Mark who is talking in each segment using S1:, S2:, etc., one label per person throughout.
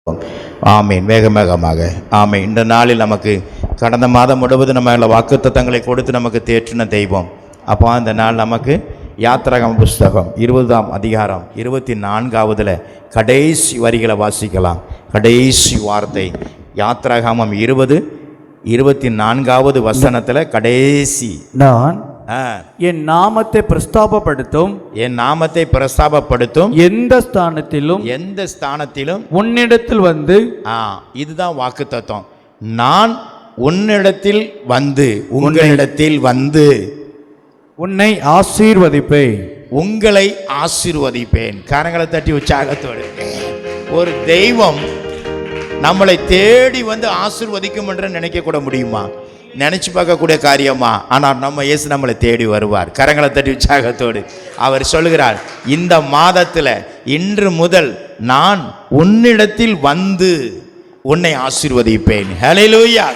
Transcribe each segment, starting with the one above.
S1: ஆமீன். வேகமாக ஆமீன். இந்த நாளில் நமக்கு கடந்த மாதம் முழுவதும் நம்ம வாக்குத்தத்தங்களை கொடுத்து நமக்கு தேற்றின தெய்வம். அப்போ அந்த நாள் நமக்கு யாத்திராகம புஸ்தகம் 20ஆம் அதிகாரம் 24ஆவதுல கடைசி வரிகளை வாசிக்கலாம். கடைசி வார்த்தை யாத்திராகமம் 20:24 வசனத்தில் கடைசி,
S2: நான் என் நாமத்தை பிரஸ்தாபப்படுத்தும் எந்த ஸ்தானத்திலும்
S1: உன்னிடத்தில் வந்து, இதுதான் வாக்குத்தத்தம். நான் உன்னிடத்தில் வந்து, உங்களிடத்தில் வந்து
S2: உன்னை ஆசீர்வதிப்பேன்,
S1: உங்களை ஆசீர்வதிப்பேன். கரங்களை தட்டி உற்சாகத்தோடு. ஒரு தெய்வம் நம்மளை தேடி வந்து ஆசீர்வதிக்கும் என்று நினைக்க கூட முடியுமா? நினைச்சு பார்க்கக்கூடிய காரியமா? ஆனால் நம்ம இயேசு நம்மளை தேடி வருவார். கரங்களை தட்டி உற்சாகத்தோடு அவர் சொல்கிறார், இந்த மாதத்தில் இன்று முதல் நான் உன்னிடத்தில் வந்து உன்னை ஆசீர்வதிப்பேன். ஹல்லேலூயா.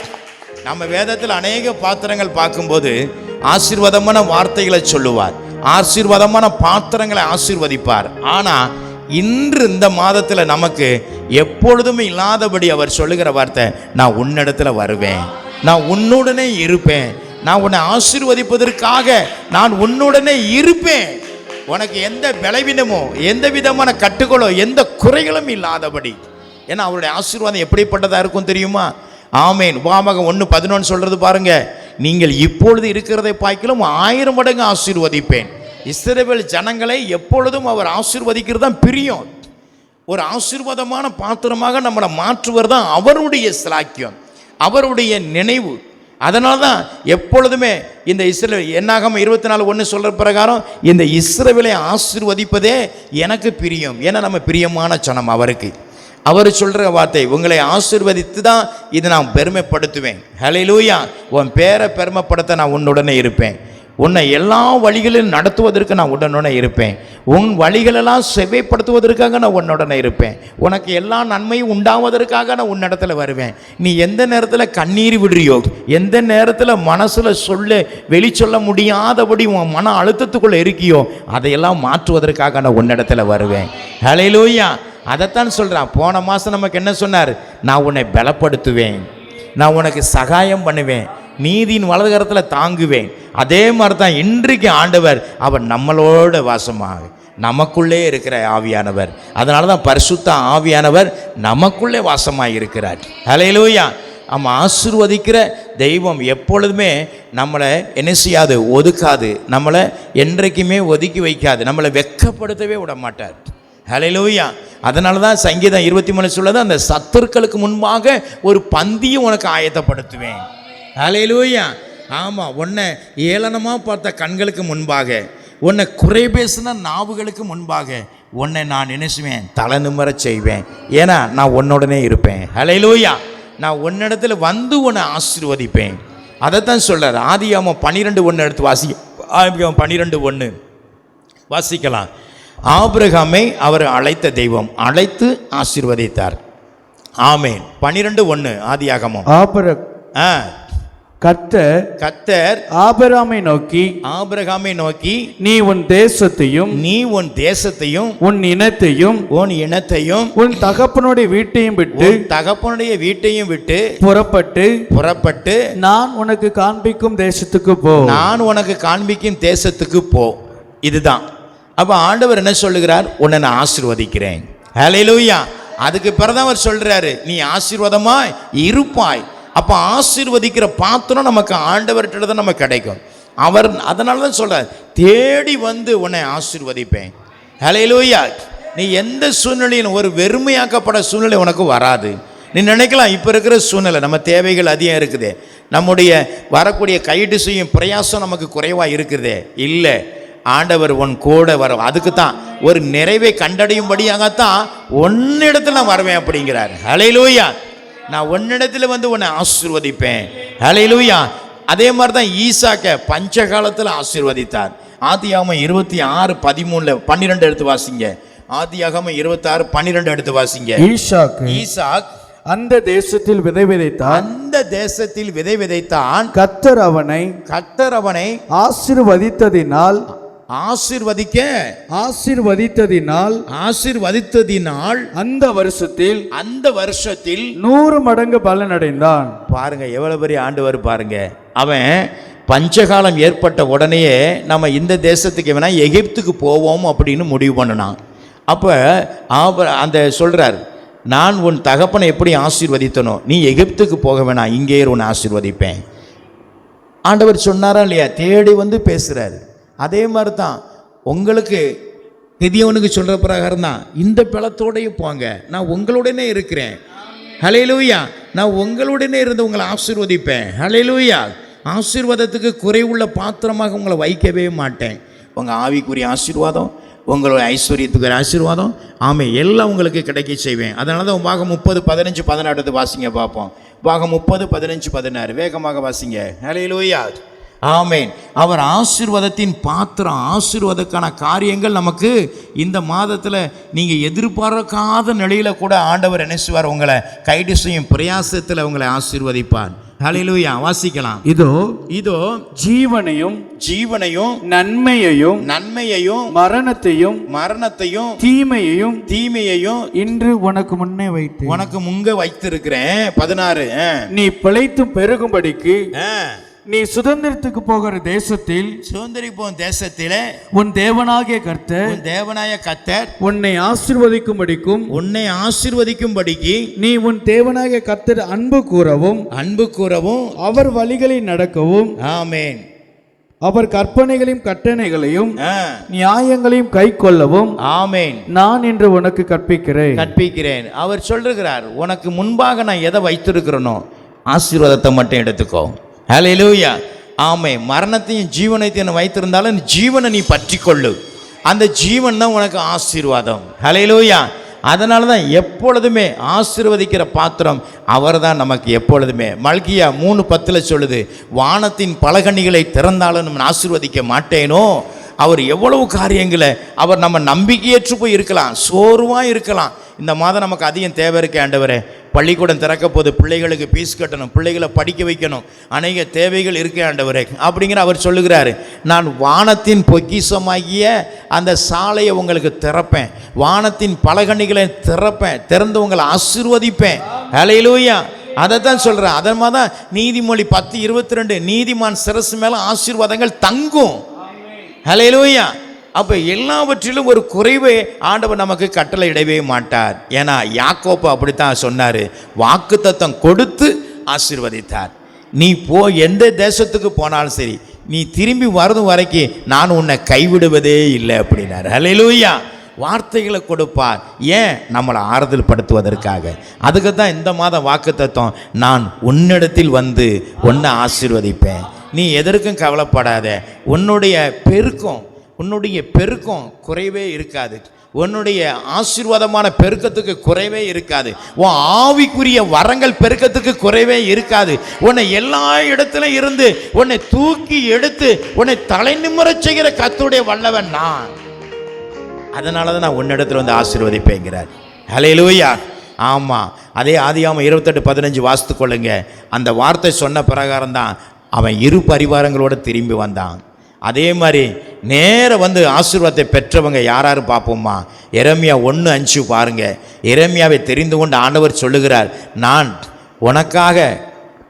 S1: நம்ம வேதத்தில் அநேக பாத்திரங்கள் பார்க்கும்போது ஆசீர்வாதமான வார்த்தைகளை சொல்லுவார், ஆசீர்வாதமான பாத்திரங்களை ஆசீர்வதிப்பார். ஆனால் இன்று இந்த மாதத்தில் நமக்கு எப்பொழுதுமே இல்லாதபடி அவர் சொல்லுகிற வார்த்தை, நான் உன்னிடத்தில் வருவேன், நான் உன்னுடனே இருப்பேன், நான் உன்னை ஆசீர்வதிப்பதற்காக நான் உன்னுடனே இருப்பேன். உனக்கு எந்த பலவீனமோ எந்த விதமான கட்டுகளோ எந்த குறைகளும் இல்லாதபடி. ஏன்னா அவருடைய ஆசீர்வாதம் எப்படிப்பட்டதாக இருக்கும் தெரியுமா? ஆமேன். உபாகமம் 1:11 சொல்றது பாருங்க, நீங்கள் இப்பொழுது இருக்கிறதை பார்க்கிலும் 1000 மடங்கு ஆசீர்வதிப்பேன். இஸ்ரவேல் ஜனங்களை எப்பொழுதும் அவர் ஆசீர்வதிக்கிறது தான் பிரியம். ஒரு ஆசீர்வாதமான பாத்திரமாக நம்மளை மாற்றுவது தான் அவருடைய சிலாக்கியம், அவருடைய நினைவு. அதனால தான் எப்பொழுதுமே இந்த இஸ்ரவேல் என்னாகமம் 24:1 சொல்கிற பிரகாரம் இந்த இஸ்ரவேலை ஆசீர்வதிப்பதே எனக்கு பிரியம். ஏன்னா நம்ம பிரியமான ஜனம் அவருக்கு. அவர் சொல்கிற வார்த்தை, உங்களை ஆசீர்வதித்து தான் இதை நான் பெருமைப்படுத்துவேன். ஹல்லேலூயா. உன் பேரை பெருமைப்படுத்த நான் உன்னுடனே இருப்பேன், உன்னை எல்லா வழிகளிலும் நடத்துவதற்கு நான் உடனுடனே இருப்பேன், உன் வழிகளெல்லாம் செவ்வைப்படுத்துவதற்காக நான் உன்னுடனே இருப்பேன், உனக்கு எல்லா நன்மையும் உண்டாவதற்காக நான் உன்னிடத்துல வருவேன். நீ எந்த நேரத்தில் கண்ணீர் விடுறியோ, எந்த நேரத்தில் மனசில் வெளிச்சொல்ல முடியாதபடி உன் மன அழுத்தத்துக்குள்ளே இருக்கியோ, அதையெல்லாம் மாற்றுவதற்காக நான் உன்னிடத்துல வருவேன். ஹல்லேலூயா. அதைத்தான் சொல்கிறான். போன மாதம் நமக்கு என்ன சொன்னார்? நான் உன்னை பலப்படுத்துவேன், நான் உனக்கு சகாயம் பண்ணுவேன், நீதியின் வலதுகரத்தில் தாங்குவேன். அதே மாதிரி தான் இன்றைக்கு ஆண்டவர் அவர் நம்மளோட வாசமாக நமக்குள்ளே இருக்கிற ஆவியானவர். அதனால தான் பரிசுத்த ஆவியானவர் நமக்குள்ளே வாசமாக இருக்கிறார். ஹல்லேலூயா. நம்ம ஆசீர்வதிக்கிற தெய்வம் எப்பொழுதுமே நம்மளை என்ன செய்யாது? ஒதுக்காது, நம்மளை என்றைக்குமே ஒதுக்கி வைக்காது, நம்மளை வெட்கப்படுத்தவே விட மாட்டார். ஹல்லேலூயா. அதனால தான் சங்கீதம் 23 சொல்லுது, அந்த சத்துருக்களுக்கு முன்பாக ஒரு பந்தியும் உனக்கு ஆயத்தப்படுத்துவேன். ஹல்லேலூயா. ஆமாம், உன்னை ஏளனமாக பார்த்த கண்களுக்கு முன்பாக, உன்னை குறை பேசின நாவுகளுக்கு முன்பாக உன்னை நான் நினைச்சுவேன், தலை நிமிர செய்வேன். ஏன்னா நான் உன்னுடனே இருப்பேன். ஹல்லேலூயா. நான் உன்னிடத்தில் வந்து உன்னை ஆசீர்வதிப்பேன். அதைத்தான் சொல்கிறார். ஆதியாகமம் 12:1 எடுத்து ஆதியாகமம் 12:1 வாசிக்கலாம். ஆபிரகாமை அவர் அழைத்த தெய்வம் அழைத்து ஆசீர்வதித்தார். ஆமேன். 12:1 ஆதியாகமம். கர்த்தர் ஆபிரகாமை நோக்கி நீ உன் தேசத்தையும் உன் இனத்தையும் உன் தகப்பனுடைய வீட்டையும் விட்டு புறப்பட்டு நான் உனக்கு காண்பிக்கும் தேசத்துக்கு போ. இதுதான். அப்போ ஆண்டவர் என்ன சொல்லுகிறார்? உன்னை நான் ஆசீர்வதிக்கிறேன். ஹல்லேலூயா. அதுக்கு பிறகு அவர் சொல்றாரு, நீ ஆசீர்வாதமா இருப்பாய். அப்போ ஆசீர்வதிக்கிற பாத்திரம் நமக்கு ஆண்டவர்கிட்ட தான் நமக்கு கிடைக்கும். அவர் அதனால தான் சொல்றார், தேடி வந்து உன்னை ஆசீர்வதிப்பேன். ஹல்லேலூயா. நீ எந்த சூழ்நிலையும் ஒரு வெறுமையாக்கப்பட சூழ்நிலை உனக்கு வராது. நீ நினைக்கலாம், இப்போ இருக்கிற சூழ்நிலை நம்ம தேவைகள் அதிகம் இருக்குது, நம்முடைய வரக்கூடிய கைடு செய்யும் பிரயாசம் நமக்கு குறைவாக இருக்குது. இல்லை, ஆண்டவர் உன் கூட வர, அதுக்கு தான் ஒரு நிறைவை கண்டடையும்படியாகத்தான் உன்னிடத்தில் நான் வருவேன் அப்படிங்கிறார். ஹல்லேலூயா. நான் உன்னிடத்தில் வந்து உன்னை ஆசீர்வதிப்பேன். ஹல்லேலூயா. அதே மாதிரி தான் ஈசாக்க பஞ்சகாலத்தில் ஆசீர்வதித்தார். ஆதியாகமம் 26:13 எடுத்து வாசிங்க. ஆதியாகமம் 26:12 எடுத்து வாசிங்க. ஈசாக்
S2: அந்த தேசத்தில் விதை விதைத்தான். கர்த்தர் அவனை
S1: ஆசீர்வதித்ததினால்
S2: ஆசீர்வதித்ததினால் அந்த வருஷத்தில் 100 மடங்கு பலனடைந்தான்.
S1: பாருங்க எவ்வளவு பெரிய ஆண்டவர் பாருங்க. அவன் பஞ்சகாலம் ஏற்பட்ட உடனேயே நம்ம இந்த தேசத்துக்கு வேணா எகிப்துக்கு போவோம் அப்படின்னு முடிவு பண்ணினான். அப்போ அந்த சொல்றார், நான் உன் தகப்பனை எப்படி ஆசீர்வதித்தனோ நீ எகிப்துக்கு போக வேணாம், இங்கே உன்னை ஆசீர்வதிப்பேன். ஆண்டவர் சொன்னாரா இல்லையா? தேடி வந்து பேசுகிறாரு. அதே மாதிரி தான் உங்களுக்கு பெரியவனுக்கு சொல்கிற பிரகாரம் தான், இந்த பலத்தோடையும் போங்க, நான் உங்களுடனே இருக்கிறேன். ஹல்லேலூயா. நான் உங்களுடனே இருந்து உங்களை ஆசீர்வதிப்பேன். ஹல்லேலூயா. ஆசீர்வாதத்துக்கு குறைவுள்ள பாத்திரமாக உங்களை வைக்கவே மாட்டேன். உங்கள் ஆவிக்குரிய ஆசீர்வாதம், உங்களோட ஐஸ்வர்யத்துக்கு ஆசீர்வாதம், ஆமாம், எல்லாம் உங்களுக்கு கிடைக்க செய்வேன். அதனால தான் பாகம் 30, 15, 16 வாசிங்க பார்ப்போம். பாகம் 30, 15, 16 வேகமாக வாசிங்க. ஹல்லேலூயா. ஆமேன். அவர் ஆசீர்வாதத்தின் பாத்திரம். ஆசீர்வாதக்கான காரியங்கள் நமக்கு இந்த மாதத்தில் நீங்கள் எதிர்பார்க்காத நிலையில் கூட ஆண்டவர் என்ன செய்வார்? உங்களை கைடு செய்யும் பிரயாசத்தில் உங்களை ஆசீர்வதிப்பார். ஹல்லேலூயா. வாசிக்கலாம். இதோ
S2: ஜீவனையும் நன்மையையும் மரணத்தையும் தீமையையும் இன்று உனக்கு முன்னே வைத்திருக்கிறேன்.
S1: 16
S2: நீ பிழைத்து பெருகும்படிக்கு நீ சுதந்திரத்துக்கு போகிற தேசத்தில் உன் தேவனாகிய கர்த்தர் உன்னை ஆசீர்வதிக்கும்படிக்கு நீ உன் தேவனாகிய கர்த்தர் அன்பு கூறவும் அவர் வழிகளில் நடக்கவும்,
S1: ஆமென்,
S2: அவர் கற்பனைகளையும் கட்டளைகளையும் நியாயங்களையும் கை கொள்ளவும்,
S1: ஆமென்,
S2: நான் இன்று உனக்கு கற்பிக்கிறேன்.
S1: அவர் சொல்லுகிறார், உனக்கு முன்பாக நான் எதை வைத்திருக்கிறேனோ ஆசீர்வாதத்தை மட்டும் எடுத்துக்கோ. ஹல்லேலூயா. ஆமென். மரணத்தையும் ஜீவனைத்தையும் வைத்திருந்தாலும் ஜீவனை நீ பற்றி கொள்ளு. அந்த ஜீவன் தான் உனக்கு ஆசீர்வாதம். ஹல்லேலூயா. அதனால தான் எப்பொழுதுமே ஆசீர்வதிக்கிற பாத்திரம் அவர் தான் நமக்கு எப்பொழுதுமே. மல்கியா 3:10 சொல்லுது, வானத்தின் பலகணிகளை திறந்தாலும் நம்ம ஆசீர்வதிக்க மாட்டேனோ. அவர் எவ்வளவு காரியங்களை, அவர் நம்ம நம்பிக்கையற்று போய் இருக்கலாம், சோர்வாக இருக்கலாம். இந்த மாதம் நமக்கு அதிகம் தேவை இருக்கு ஆண்டவரே, பள்ளிக்கூடம் திறக்க போது, பிள்ளைகளுக்கு ஃபீஸ் கட்டணும், பிள்ளைகளை படிக்க வைக்கணும், அநேக தேவைகள் இருக்கு ஆண்டவரே அப்படிங்கிற அவர் சொல்லுகிறாரு. நான் வானத்தின் பொக்கிஷமாகிய அந்த சாலையை உங்களுக்கு திறப்பேன், வானத்தின் பலகணிகளை திறப்பேன், திறந்து உங்களை ஆசீர்வதிப்பேன். ஹல்லேலூயா. அதைத்தான் சொல்கிறேன். அதன் மாதிரி தான் நீதிமொழி 10:22, நீதிமான் சிரசு மேலே ஆசீர்வாதங்கள் தங்கும். ஹல்லேலூயா. அப்போ எல்லாவற்றிலும் ஒரு குறைவை ஆண்டவர் நமக்கு கட்டளை இடவே மாட்டார். ஏன்னா யாக்கோப்பு அப்படித்தான் சொன்னார், வாக்குத்தத்தம் கொடுத்து ஆசீர்வதித்தார். நீ எந்த தேசத்துக்கு போனாலும் சரி, நீ திரும்பி வரதும் வரைக்கும் நான் உன்னை கைவிடுவதே இல்லை அப்படின்னார். ஹல்லேலூயா. வார்த்தைகளை கொடுப்பார். ஏன்? நம்மளை ஆறுதல் படுத்துவதற்காக. அதுக்கு தான் இந்த மாதம் வாக்குத்தத்தம், நான் உன்னிடத்தில் வந்து உன்னை ஆசீர்வதிப்பேன், நீ எதற்கும் கவலைப்படாத, உன்னுடைய பெருக்கம் குறைவே இருக்காது, உன்னுடைய ஆசீர்வாதமான பெருக்கத்துக்கு குறைவே இருக்காது, உன் ஆவிக்குரிய வரங்கள் பெருக்கத்துக்கு குறைவே இருக்காது. உன்னை எல்லா இடத்துல இருந்து உன்னை தூக்கி எடுத்து உன்னை தலை நிமிரச் செய்கிற கர்த்தருடைய வல்லவன் நான். அதனால தான் நான் உன்னிடத்தில் வந்து ஆசீர்வதிப்பேங்கிறார். ஹல்லேலூயா. ஆமாம். அதே ஆதியாகமம் 28:15 வாசித்து கொள்ளுங்க. அந்த வார்த்தை சொன்ன பிரகாரம் தான் அவன் 2 பரிவாரங்களோடு திரும்பி வந்தான். அதே மாதிரி நேர வந்து ஆசீர்வாதத்தை பெற்றவங்க யாராரு பார்ப்போம்மா? எரேமியா 1:5 பாருங்க. எரேமியாவை தெரிந்து கொண்டு ஆண்டவர் சொல்லுகிறார், நான் உனக்காக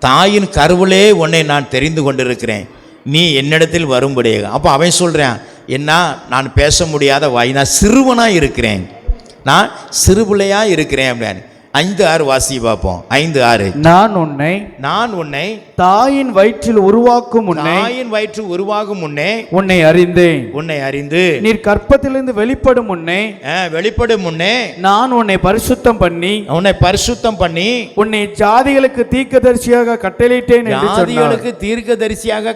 S1: தாயின் கருவிலே உன்னை நான் தெரிந்து கொண்டிருக்கிறேன், நீ என்னிடத்தில் வரும்படியாக. அப்போ அவன் சொல்கிறான், என்ன, நான் பேச முடியாத வாய், நான் சிறுவனாக இருக்கிறேன், நான் சிறுபிள்ளையாக இருக்கிறேன் அப்படின்னு. 5:6 வாசி பார்ப்போம். 5:6 நான் உன்னை தாயின் வயிற்றில் உருவாக்கும் முன்னே உன்னை அறிந்து நீர் கற்பத்திலிருந்து வெளிப்படும் முன்னே நான் உன்னை பரிசுத்தம் பண்ணி உன்னை ஜாதிகளுக்கு தீர்க்கதரிசியாக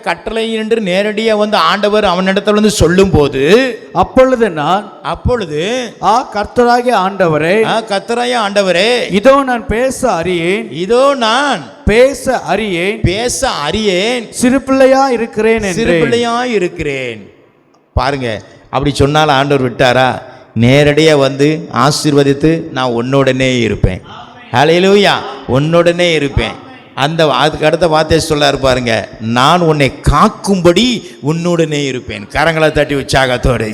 S1: கட்டளை என்று நேரடியாக வந்து ஆண்டவர் அவனிடத்தில் வந்து சொல்லும் போது, அப்பொழுது கர்த்தராகிய ஆண்டவரே, இதோ நான் பேச அறியேன் சிறு பிள்ளையா இருக்கிறேன். பாருங்க, அப்படி சொன்னாலும் ஆண்டவர் விட்டாரா? நேரடியாக வந்து ஆசீர்வதித்து நான் உன்னுடனே இருப்பேன். ஹல்லேலூயா. உன்னுடனே இருப்பேன். அதுக்கு அடுத்த வார்த்தையை சொல்ல பாருங்க, நான் உன்னை காக்கும்படி உன்னுடனே இருப்பேன். கரங்களை தட்டி உற்சாகத்தோடு.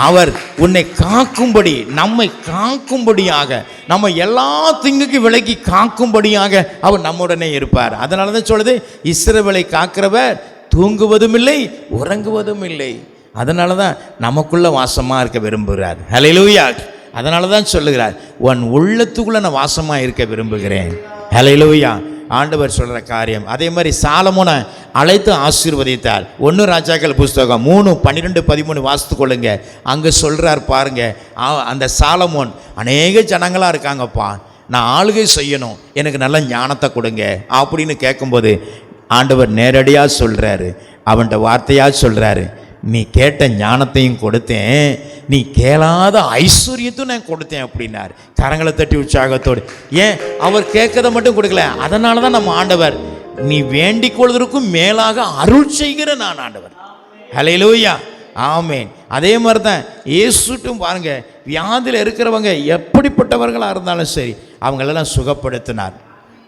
S1: அவர் உன்னை காக்கும்படி, நம்மை காக்கும்படியாக, நம்ம எல்லா திங்குக்கு விலக்கி காக்கும்படியாக அவர் நம்முடனே இருப்பார். அதனால தான் சொல்லுது, இஸ்ரவேலை காக்கிறவர் தூங்குவதும் இல்லை உறங்குவதும் இல்லை. அதனால தான் நமக்குள்ள வாசமாக இருக்க விரும்புகிறார். ஹல்லேலூயா. அதனால தான் சொல்லுகிறார், உன் உள்ளத்துக்குள்ளே நான் வாசமாக இருக்க விரும்புகிறேன். ஹல்லேலூயா. ஆண்டவர் சொல்கிற காரியம். அதே மாதிரி சாலமோனை அழைத்து ஆசீர்வதித்தார். 1 ராஜாக்கள் புஸ்தகம் 3:12-13 வாசித்து கொள்ளுங்க. அங்கே சொல்கிறார் பாருங்க, அந்த சாலமோன், அநேக ஜனங்களாக இருக்காங்கப்பா, நான் ஆளுகை செய்யணும், எனக்கு நல்ல ஞானத்தை கொடுங்க அப்படின்னு கேட்கும்போது ஆண்டவர் நேரடியாக சொல்கிறாரு, அவன்கிட்ட வார்த்தையாக சொல்கிறாரு, நீ கேட்ட ஞானத்தையும் கொடுத்தேன், நீ கேளாத ஐஸ்வர்யத்தையும் நான் கொடுத்தேன் அப்படின்னார். கரங்களை தட்டி உற்சாகத்தோடு. ஏன் அவர் கேட்கறத மட்டும் கொடுக்கல, அதனால தான் நம்ம ஆண்டவர், நீ வேண்டிக் கொள்வதற்கும் மேலாக அருள் செய்கிற நான் ஆண்டவர். ஹல்லேலூயா. ஆமென். அதே மாதிரி தான் இயேசுட்டும் பாருங்க, வியாதியில் இருக்கிறவங்க எப்படிப்பட்டவர்களாக இருந்தாலும் சரி அவங்களெல்லாம் சுகப்படுத்தினார்.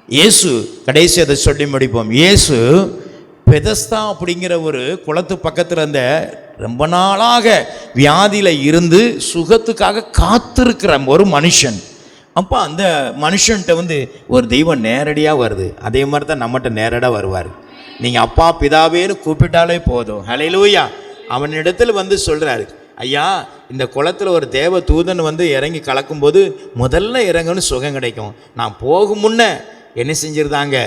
S1: இயேசு, கடைசி அதை சொல்லி முடிப்போம், இயேசு பெதஸ்தா அப்படிங்கிற ஒரு குளத்து பக்கத்தில் இருந்த ரொம்ப நாளாக வியாதியில் இருந்து சுகத்துக்காக காத்திருக்கிற ஒரு மனுஷன். அப்போ அந்த மனுஷன்கிட்ட ஒரு தெய்வம் நேரடியாக வருது. அதே மாதிரி தான் நம்மகிட்ட நேரடியாக வருவார். நீங்கள் அப்பா பிதாவேன்னு கூப்பிட்டாலே போதும். ஹல்லேலூயா. அவனிடத்தில் சொல்கிறாரு, ஐயா, இந்த குளத்தில் ஒரு தேவ தூதன் இறங்கி கலக்கும்போது முதல்ல இறங்கன்னு சுகம் கிடைக்கும். நான் போகும் முன்னே என்ன செஞ்சிருந்தாங்க,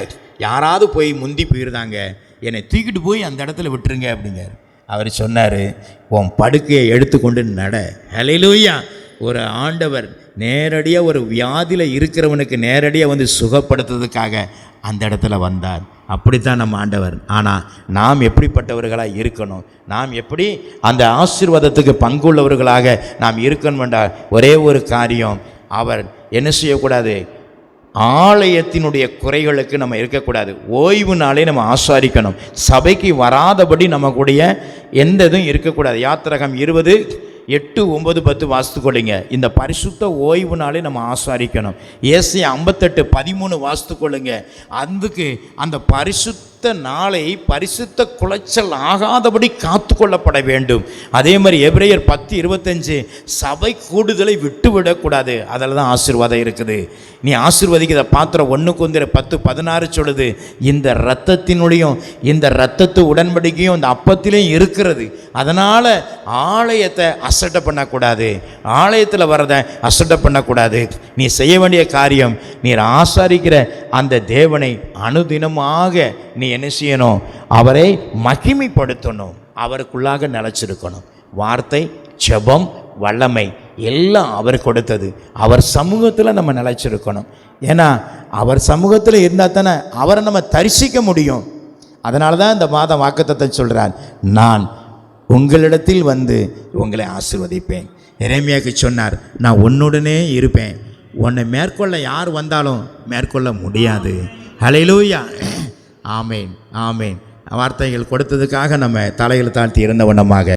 S1: யாராவது போய் முந்தி போயிருந்தாங்க, என்னை தூக்கிட்டு போய் அந்த இடத்துல விட்டுருங்க அப்படிங்கிறார். அவர் சொன்னார், உன் படுக்கையை எடுத்துக்கொண்டு நட. ஹல்லேலூயா. ஒரு ஆண்டவர் நேரடியாக ஒரு வியாதியில் இருக்கிறவனுக்கு நேரடியாக சுகப்படுத்துறதுக்காக அந்த இடத்துல வந்தார். அப்படித்தான் நம்ம ஆண்டவர். ஆனால் நாம் எப்படிப்பட்டவர்களாக இருக்கணும், நாம் எப்படி அந்த ஆசீர்வாதத்துக்கு பங்குள்ளவர்களாக நாம் இருக்கணும் என்றால் ஒரே ஒரு காரியம், அவர் என்ன செய்யக்கூடாது, ஆலயத்தினுடைய குறைகளுக்கு நம்ம இருக்கக்கூடாது. ஓய்வு நாளே நம்ம ஆசாரிக்கணும். சபைக்கு வராதபடி நமக்குடைய எந்த இதுவும் இருக்கக்கூடாது. யாத்திரகம் 20:8-9-10 வாசித்து கொள்ளுங்க. இந்த பரிசுத்த ஓய்வு நாளே நம்ம ஆசாரிக்கணும். ஏசாயா 58:13 வாசித்து கொள்ளுங்க. அதுக்கு அந்த பரிசுத்த நாளை பரிசுத்த குலைச்சல் ஆகாதபடி காத்து கொள்ளப்பட வேண்டும். அதே மாதிரி எபிரேயர் 10:25 சபை கூடுதலை விட்டு விடக்கூடாது. அதில் தான் ஆசீர்வாதம் இருக்குது. நீ ஆசீர்வதிக்கிற பாத்திரம் 1 Corinthians 10:16 சொல்லுது, இந்த இரத்தத்தினுடையும் இந்த இரத்தத்து உடன்படிக்கையும் இந்த அப்பத்திலையும் இருக்கிறது. அதனால் ஆலயத்தை அசட்டை பண்ணக்கூடாது, ஆலயத்தில் வரதை அசட்டை பண்ணக்கூடாது. நீ செய்ய வேண்டிய காரியம், நீ ஆசாரிக்கிற அந்த தேவனை அனுதினமாக நீ என்ன செய்யணும், அவரை மகிமைப்படுத்தணும், அவருக்குள்ளாக நிலைச்சிருக்கணும். வார்த்தை, ஜெபம், வல்லமை எல்லாம் அவர் கொடுத்தது. அவர் சமூகத்தில் நம்ம நிலைச்சிருக்கணும். ஏன்னா அவர் சமூகத்தில் இருந்தால் தானே அவரை நம்ம தரிசிக்க முடியும். அதனால தான் இந்த மாதம் வாக்குத்தத்தம் சொல்கிறார், நான் உங்களிடத்தில் உங்களை ஆசீர்வதிப்பேன். எரேமியாவுக்கு சொன்னார், நான் உன்னுடனே இருப்பேன், உன்னை மேற்கொள்ள யார் வந்தாலும் மேற்கொள்ள முடியாது. ஹல்லேலூயா. ஆமேன், ஆமேன். வார்த்தைகள் கொடுத்ததுக்காக நம்ம தலையில் தாழ்த்தி இருந்த வண்ணமாக